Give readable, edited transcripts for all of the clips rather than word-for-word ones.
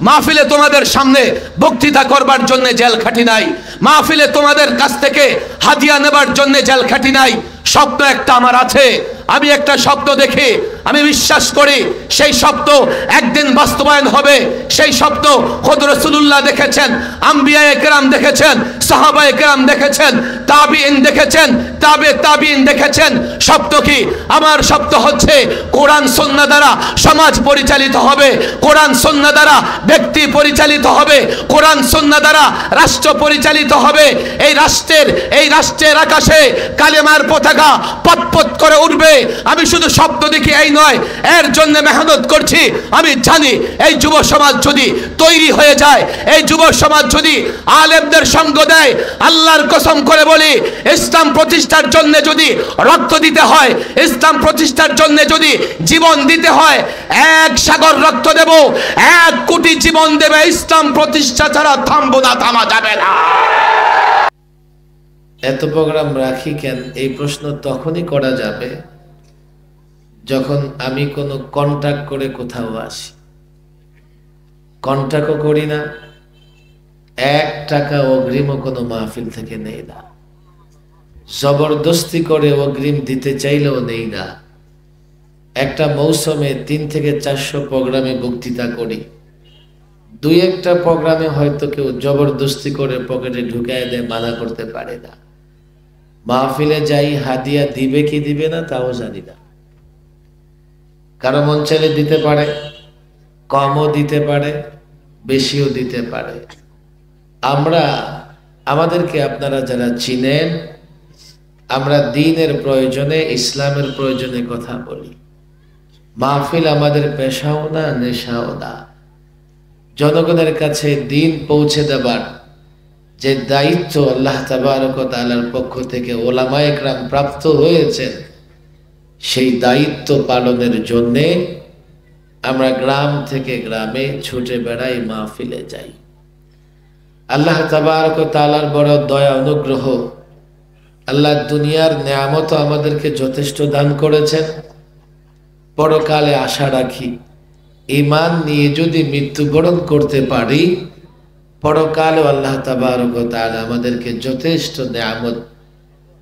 মাহফিলে তোমাদের সামনে বক্তৃতা করবার জন্য জেল খাটি নাই, মাহফিলে তোমাদের কাছ থেকে হাদিয়া নেবার জন্য জেল খাটি নাই। স্বপ্ন একটা আমার আছে, আমি একটা স্বপ্ন দেখি, আমি বিশ্বাস করি সেই স্বপ্ন একদিন বাস্তবায়ন হবে। সেই স্বপ্ন খুদ রাসূলুল্লাহ দেখেছেন, আম্বিয়ায়ে কেরাম দেখেছেন, সাহাবায়ে কেরাম দেখেছেন, তাবিঈন দেখেছেন, তাবিঈন দেখেছেন। স্বপ্ন কি? আমার স্বপ্ন হচ্ছে কোরআন সুন্নাহ দ্বারা সমাজ পরিচালিত হবে, কোরআন সুন্নাহ দ্বারা ব্যক্তি পরিচালিত হবে, কোরআন সুন্নাহ দ্বারা রাষ্ট্র পরিচালিত হবে। এই রাষ্ট্রের আকাশে কালেমার পতাকা পতপত করে উঠবে। আমি শুধু স্বপ্ন দেখি এই নয়, এর জন্য মেহনত করছি। আমি জানি এই যুব সমাজ যদি তৈরি হয়ে যায়, এই যুব সমাজ যদি আলেমদের সঙ্গ দেয়, আল্লাহর কসম করে বলি, ইসলাম প্রতিষ্ঠার জন্য যদি রক্ত দিতে হয়, ইসলাম প্রতিষ্ঠার জন্য যদি জীবন দিতে হয়, 1 সাগর রক্ত দেব, 1 কোটি জীবন দেবে। ইসলাম প্রতিষ্ঠা ছাড়া থামবো না, থামা যাবে না। এত প্রোগ্রাম রাখি কেন? এই প্রশ্ন তখনই করা যাবে যখন আমি কোনো কন্ট্রাক্ট করে কোথাও আসি। কন্ট্রাক্টও করি না, 1 টাকা অগ্রিমও কোনো মাহফিল থেকে নেই না, জবরদস্তি করে অগ্রিম দিতে চাইলেও নেই না। একটা মৌসুমে 3 থেকে 400 প্রোগ্রামে বক্তৃতা করি, 2-1টা প্রোগ্রামে হয়তো কেউ জবরদস্তি করে পকেটে ঢুকায় দেয়, মানা করতে পারে না। মাহফিলে যাই, হাদিয়া দিবে কি দিবে না তাও জানি না। কারো মন চাইলে দিতে পারে, কমও দিতে পারে, বেশিও দিতে পারে। আমাদেরকে আপনারা যারা চিনেন, আমরা দ্বীনের প্রয়োজনে, ইসলামের প্রয়োজনে কথা বলি। মাহফিল আমাদের পেশাও না, নেশাও না। জনগণের কাছে দ্বীন পৌঁছে দেবার যে দায়িত্ব আল্লাহ তাবারক ওয়া তাআলার পক্ষ থেকে ওলামায়ে কেরাম প্রাপ্ত হয়েছেন, সেই দায়িত্ব পালনের জন্যে আমরা গ্রাম থেকে গ্রামে ছুটে বেড়াই, মাহফিলে যাই। আল্লাহ তাবারক ওয়া তাআলার বড় দয়া অনুগ্রহ, আল্লাহ দুনিয়ার নেয়ামত আমাদেরকে যথেষ্ট দান করেছেন। পরকালে আশা রাখি, ঈমান নিয়ে যদি মৃত্যুবরণ করতে পারি, পরকালে আল্লাহ তাবারক ওয়া তাআলা আমাদেরকে যথেষ্ট নেয়ামত,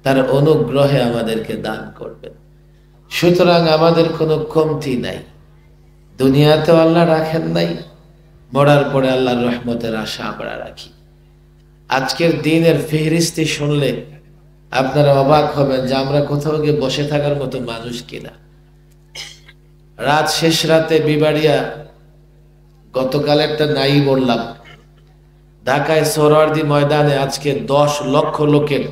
তার অনুগ্রহে আমাদেরকে দান করবেন। সুতরাং আমাদের কোনো কমতি নাই। দুনিয়াতেও আল্লাহ রাখেন নাই, মরার পরে আল্লাহর রহমতের আশা আমরা রাখি। আজকের দিনের ফেহরিস্তি শুনলে আপনারা অবাক হবেন যে আমরা কোথাও গিয়ে বসে থাকার মতো মানুষ কিনা। শেষ রাতে বিবাড়িয়া, গতকাল একটা নাই বললাম, ঢাকায় সোহরাওয়ার্দী ময়দানে আজকে 10 লক্ষ লোকের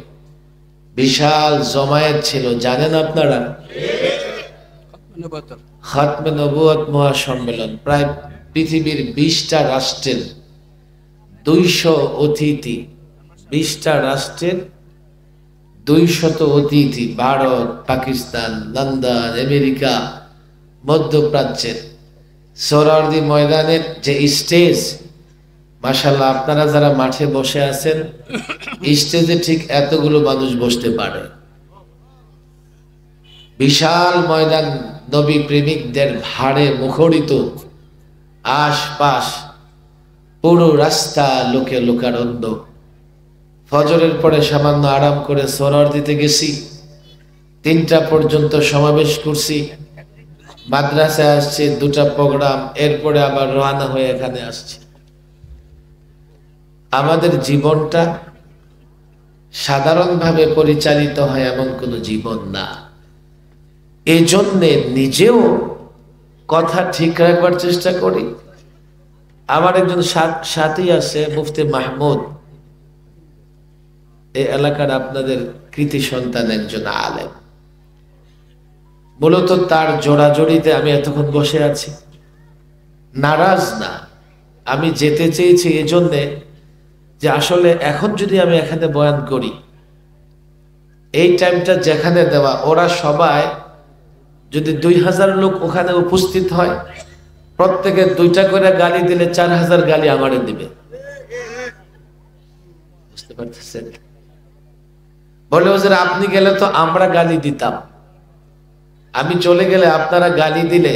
বিশাল জমায়েত ছিল। জানেন আপনারা? খাতমে নবুয়ত মহাসম্মেলন, প্রায় পৃথিবীর 20টা রাষ্ট্রের 200 অতিথি, 20টা রাষ্ট্রের 200 অতিথি, ভারত, পাকিস্তান, লন্ডন, আমেরিকা, মধ্যপ্রাচ্যের। সোহরাওয়ার্দী ময়দানের যে স্টেজ, মাশাআল্লাহ, আপনারা যারা মাঠে বসে আছেন, স্টেজে ঠিক এতগুলো মানুষ বসতে পারে। বিশাল ময়দান নবী প্রেমিকদের ভাড়ে মুখরিত, আশপাশ পুরো রাস্তা লোকে লোকারণ্য। ফজরের পরে সামান্য আরাম করে সোহরাওয়ার্দীতে গেছি, 3টা পর্যন্ত সমাবেশ করছি। মাদ্রাসায় আসছি, 2টা প্রোগ্রাম, এরপরে আবার রওনা হয়ে এখানে আসছি। আমাদের জীবনটা সাধারণভাবে পরিচালিত হয় এমন কোনো জীবন না। এই জন্যে নিজেও কথা ঠিক রাখবার চেষ্টা করি। আমার একজন সাথী আছে, মুফতি মাহমুদ, এই এলাকার আপনাদের কৃতি সন্তান, একজন আলেম। মূলত তার জোড়াজড়িতে আমি এতক্ষণ বসে আছি। নারাজ না, আমি যেতে চেয়েছি এই জন্যে যে আসলে এখন যদি আমি এখানে বয়ান করি, এই টাইমটা যেখানে দেওয়া, ওরা সবাই যদি 2000 লোক ওখানে উপস্থিত হয়, প্রত্যেকে 2টা করে গালি দিলে 4000 গালি আমারে দিবে। বুঝতে পারতেছেন? বলে হুজুর আপনি গেলে তো আমরা গালি দিতাম, আমি চলে গেলে আপনারা গালি দিলে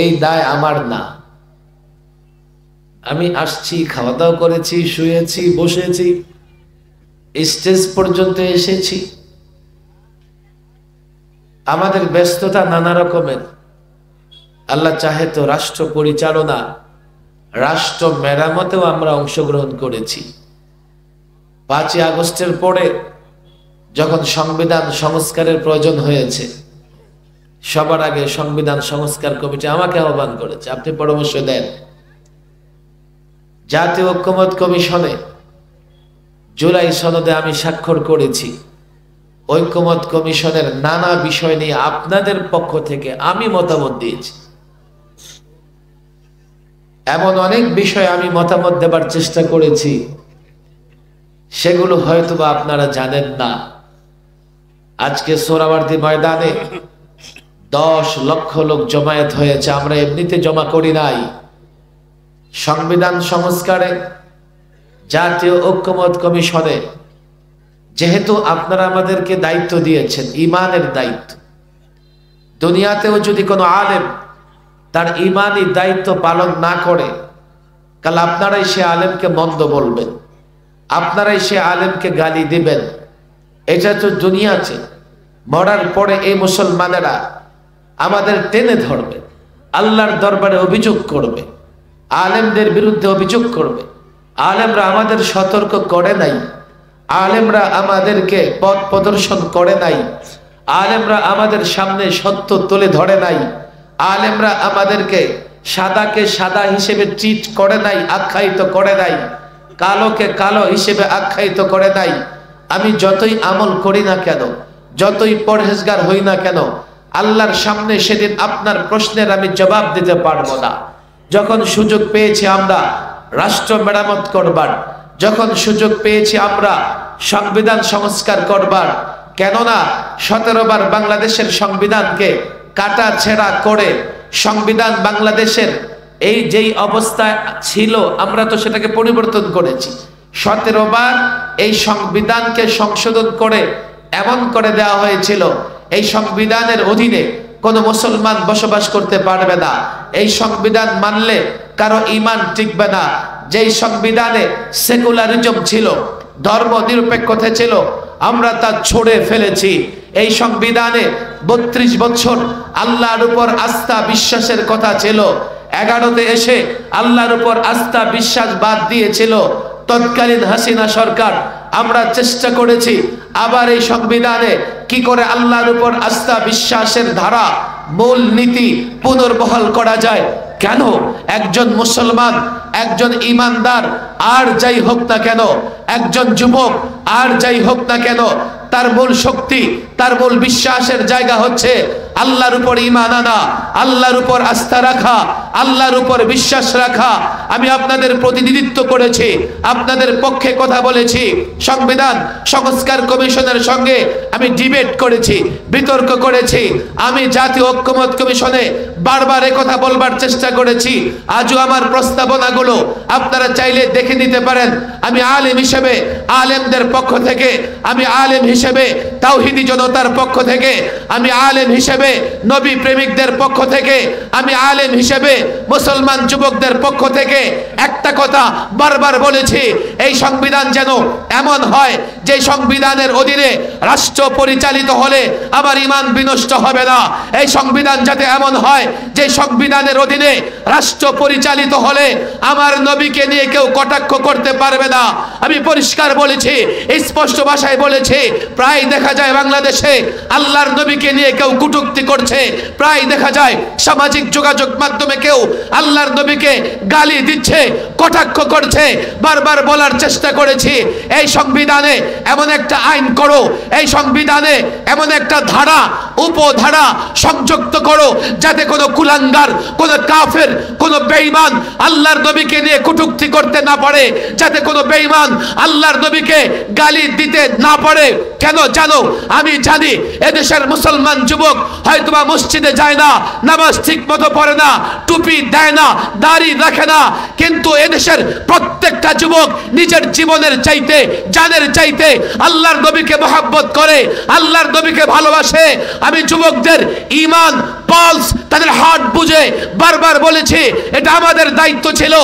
এই দায় আমার না। আমি আসছি, খাওয়া দাওয়া করেছি, শুয়েছি, বসেছি, স্টেজ পর্যন্ত এসেছি। আমাদের ব্যস্ততা নানা রকমের। আল্লাহ চাহে তো রাষ্ট্র পরিচালনা, রাষ্ট্র মেরামতেও আমরা অংশগ্রহণ করেছি। 5ই আগস্টের পরে যখন সংবিধান সংস্কারের প্রয়োজন হয়েছে, সবার আগে সংবিধান সংস্কার কমিটি আমাকে আহ্বান করেছে, আপনি পরামর্শ দেন। জাতীয় ঐক্যমত্য কমিশনে জুলাই সনদে আমি স্বাক্ষর করেছি। ঐক্যমত্য কমিশনের নানা বিষয় নিয়ে আপনাদের পক্ষ থেকে আমি মতামত দিয়েছি। এমন অনেক বিষয় আমি মতামত দেবার চেষ্টা করেছি, সেগুলো হয়তোবা আপনারা জানেন না। আজকে সোহরাওয়ার্দী ময়দানে 10 লক্ষ লোক জমায়েত হয়েছে, আমরা এমনিতে জমা করি নাই। সংবিধান সংস্কারে জাতীয় ঐক্যমত্য কমিশনে যেহেতু আপনারা আমাদেরকে দায়িত্ব দিয়েছেন, ঈমানের দায়িত্ব, দুনিয়াতেও যদি কোনো আলেম তার ঈমানি দায়িত্ব পালন না করে, কাল আপনারাই সে আলেমকে মন্দ বলবেন, আপনারাই সে আলেমকে গালি দিবেন। এটা তো দুনিয়াতে, মরার পরে এই মুসলমানেরা আমাদের টেনে ধরবে, আল্লাহর দরবারে অভিযোগ করবে, আলেমদের বিরুদ্ধে অভিযোগ করবে। আলেমরা আমাদের সতর্ক করে নাই, আলেমরা আমাদেরকে পথ প্রদর্শন করে নাই, আলেমরা আমাদের সামনে সত্য তুলে ধরে নাই, আলেমরা আমাদেরকে সাদাকে সাদা হিসেবে ট্রিট করে নাই, আখ্যায়িত করে নাই, কালোকে কালো হিসেবে আখ্যায়িত করে নাই। আমি যতই আমল করি না কেন, যতই পরহেজগার হই না কেন, আল্লাহর সামনে সেদিন আপনার প্রশ্নের আমি জবাব দিতে পারবো না। যখন সুযোগ পেয়েছি আমরা রাষ্ট্র মেরামত করবার, যখন সুযোগ পেয়েছি আমরা সংবিধান সংস্কার করবার, কেননা 17 বার বাংলাদেশের সংবিধানকে কাটা ছেঁড়া করে সংবিধান বাংলাদেশের এই যেই অবস্থা ছিল আমরা তো সেটাকে পরিবর্তন করেছি। 17 বার এই সংবিধানকে সংশোধন করে এমন করে দেওয়া হয়েছিল এই সংবিধানের অধীনে কোনো মুসলমান বসবাস করতে পারবে না, এই সংবিধান মানলে কারো ঈমান টিকবে না। যেই সংবিধানে সেকুলারিজম ছিল, ধর্ম নিরপেক্ষতা ছিল, আমরা তা ছড়ে ফেলেছি। এই সংবিধানে 32 বছর আল্লাহর উপর আস্থা বিশ্বাসের কথা ছিল, 11তে এসে আল্লাহর উপর আস্থা বিশ্বাস বাদ দিয়েছিল তৎকালীন হাসিনা সরকার। আমরা চেষ্টা করেছি আবার এই সংবিধানে কি করে আল্লাহর উপর আস্থা বিশ্বাসের ধারা, মূল নীতি পুনর্বহাল করা যায়। কেন একজন মুসলমান, একজন ঈমানদার আর যাই হোক না কেন, একজন যুবক আর যাই হোক না কেন, তার মূল শক্তি, তার মূল বিশ্বাসের জায়গা হচ্ছে আল্লাহর উপর ঈমান আনা, আল্লাহর উপর আস্থা রাখা, আল্লাহর উপর বিশ্বাস রাখা। আমি আপনাদের প্রতিনিধিত্ব করেছি, আপনাদের পক্ষে কথা বলেছি, সংবিধান সংস্কার কমিশনের সঙ্গে আমি ডিবেট করেছি, বিতর্ক করেছি। আমি জাতীয় ঐক্যমত্য কমিশনে বারবার কথা বলবার চেষ্টা করেছি। আজও আমার প্রস্তাবনাগুলো আপনারা চাইলে দেখে নিতে পারেন। আমি আলেম হিসেবে, আলেমদের পক্ষ থেকে, আমি আলেম হিসেবে তাওহীদি জনতার পক্ষ থেকে, আমি আলেম হিসেবে নবী প্রেমিকদের পক্ষ থেকে, আমি আলেম হিসেবে মুসলমান যুবকদের পক্ষ থেকে একটা কথা বারবার বলেছি, এই সংবিধান যেন এমন হয় যে সংবিধানের অধীনে রাষ্ট্র পরিচালিত হলে আমার ঈমান বিনষ্ট হবে না। এই সংবিধান যাতে এমন হয় যে সংবিধানের অধীনে রাষ্ট্র পরিচালিত হলে আমার নবীকে নিয়ে কেউ কটাক্ষ করতে পারবে না। আমি পরিষ্কার বলেছি, স্পষ্ট ভাষায় বলেছি, প্রায় দেখা যায় বাংলাদেশে আল্লাহর নবীকে নিয়ে কেউ কটূক্তি করছে, প্রায় দেখা যায় সামাজিক যোগাযোগ মাধ্যমে কেউ আল্লাহর নবীকে গালি দিচ্ছে, কটাক্ষ করছে। বারবার বলার চেষ্টা করেছি, এই সংবিধানে এমন একটা আইন করো, এই সংবিধানে এমন একটা ধারা, উপধারা সংযুক্ত করো যাতে কোনো কুলাঙ্গার, কোনো কাফের, কোনো বেঈমান আল্লাহর নবীকে নিয়ে কটূক্তি করতে না পারে, যাতে কোনো বেঈমান আল্লাহর নবীকে গালি দিতে না পারে। কেন জানো? আমি জানি এদেশের মুসলমান যুবক হয়তোবা মসজিদে যায় না, নামাজ ঠিক মতো পড়ে না, টুপি দেয় না, দাড়ি রাখে না, কিন্তু এদেশের প্রত্যেকটা যুবক নিজের জীবনের চাইতে, জানের চাইতে আল্লাহর নবীকে মহব্বত করে, আল্লাহর নবীকে ভালোবাসে। আমি যুবকদের ঈমান পালস তাদের হাত বুঝে বারবার বলেছি, এটা আমাদের দায়িত্ব ছিল,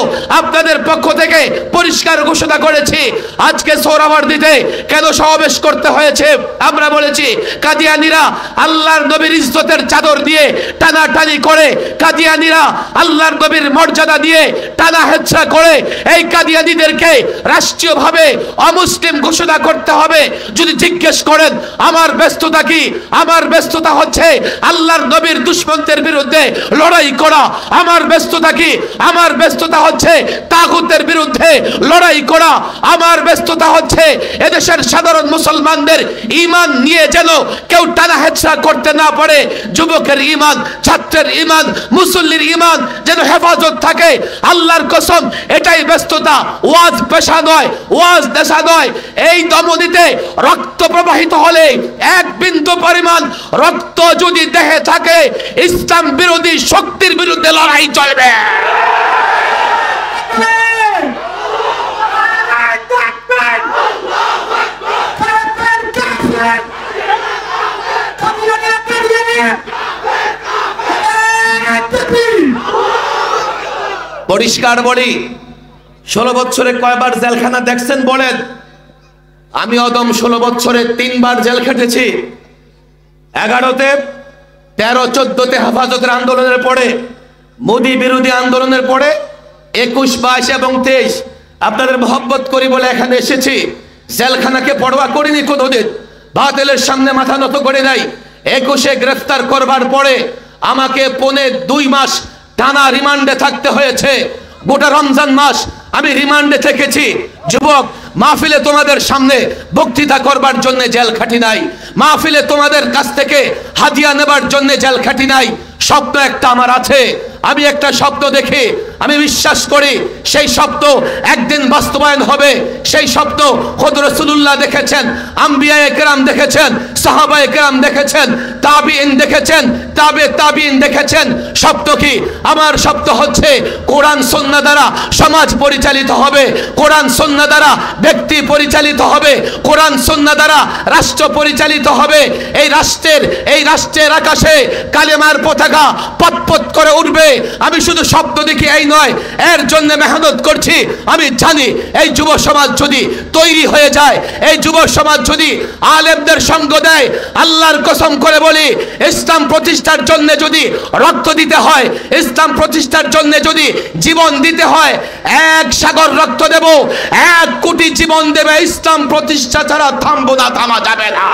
আপনাদের পক্ষ থেকে পরিষ্কার ঘোষণা করেছি। আজকে সোহরাওয়ার্দীতে কেন সমাবেশ করতে হয়েছে আমরা বলেছি, কাদিয়ানীরা আল্লাহর নবীর ইজ্জতের চাদর দিয়ে টানাটানি করে, কাদিয়ানীরা আল্লাহর নবীর মর্যাদা দিয়ে টানা হেচ্ছা করে, এই কাদিয়ানীদেরকে রাষ্ট্রীয়ভাবে অমুসলিম ঘোষণা করতে হবে। যদি জিজ্ঞেস করেন আমার ব্যস্ততা কি, আমার ব্যস্ততা হচ্ছে আল্লাহর নবীর দুশমনদের বিরুদ্ধে লড়াই করা। আমার ব্যস্ততা কি, আমার ব্যস্ততা হচ্ছে তাগুতের বিরুদ্ধে লড়াই করা। আমার ব্যস্ততা হচ্ছে এদেশের সাধারণ মুসলমানদের ঈমান নিয়ে যেন কেউ টানা হেচ্ছা করতে না পারে। যুবকের ঈমান, ছাত্রের ঈমান, মুসল্লির ঈমান যেন হেফাজত থাকে। আল্লাহর কসম এটাই ব্যস্ততা, ওয়াজ পেশা নয়, ওয়াজ নেশা নয়। এই দমনীতে রক্ত প্রবাহিত হলে এক বিন্দু পরিমাণ রক্ত যদি দেহে থাকে, ইসলাম বিরোধী শক্তির বিরুদ্ধে লড়াই চলবে। পরিষ্কার বলি, 16 বছরে কয়বার জেলখানা দেখছেন বলেন? আমি অদম 16 বছরে 3 বার জেল খেটেছি। 11তে, 13, 14তে হেফাজতের আন্দোলনের পরে, মোদি বিরোধী আন্দোলনের পরে, 21, 22 এবং 23 আপনাদের মহব্বত করি বলে এখানে এসেছি। জেলখানাকে পরোয়া করিনি কোনোদিন, বাতিলের সামনে মাথা নত করে নাই। 21-এ গ্রেফতার করবার পরে আমাকে 2.5 মাস টানা রিমান্ডে থাকতে হয়েছে। গোটা রমজান মাস আমি রিমান্ডে থেকেছি। যুবক, মাহফিলে তোমাদের সামনে বক্তৃতা করবার জন্য জেল খাটি নাই, মাহফিলে তোমাদের কাছ থেকে হাদিয়া নেবার জন্য জেল খাটি নাই। স্বপ্ন একটা আমার আছে, আমি একটা স্বপ্ন দেখি, আমি বিশ্বাস করি সেই স্বপ্ন একদিন বাস্তবায়ন হবে। সেই স্বপ্ন খুদ রাসূলুল্লাহ দেখেছেন, আম্বিয়ায়ে কেরাম দেখেছেন, সাহাবায়ে কেরাম দেখেছেন, তাবিঈন দেখেছেন, তাবিঈন দেখেছেন। স্বপ্ন কি? আমার স্বপ্ন হচ্ছে কোরআন সুন্নাহ দ্বারা সমাজ পরিচালিত হবে, কোরআন সুন্নাহ দ্বারা ব্যক্তি পরিচালিত হবে, কোরআন সুন্নাহ দ্বারা রাষ্ট্র পরিচালিত হবে। এই রাষ্ট্রের আকাশে কালেমার পতাকা পতপত করে উঠবে। আমি শুধু স্বপ্ন দেখি এই নয়, এর জন্য মেহনত করছি। আমি জানি এই যুব সমাজ যদি তৈরি হয়ে যায়, এই যুব সমাজ যদি আলেমদের সঙ্গ দেয়, আল্লাহর কসম করে বলি, ইসলাম প্রতিষ্ঠার জন্য যদি রক্ত দিতে হয়, ইসলাম প্রতিষ্ঠার জন্য যদি জীবন দিতে হয়, 1 সাগর রক্ত দেব, 1 কোটি জীবন দেবে। ইসলাম প্রতিষ্ঠা ছাড়া থামবো না, থামা যাবে না।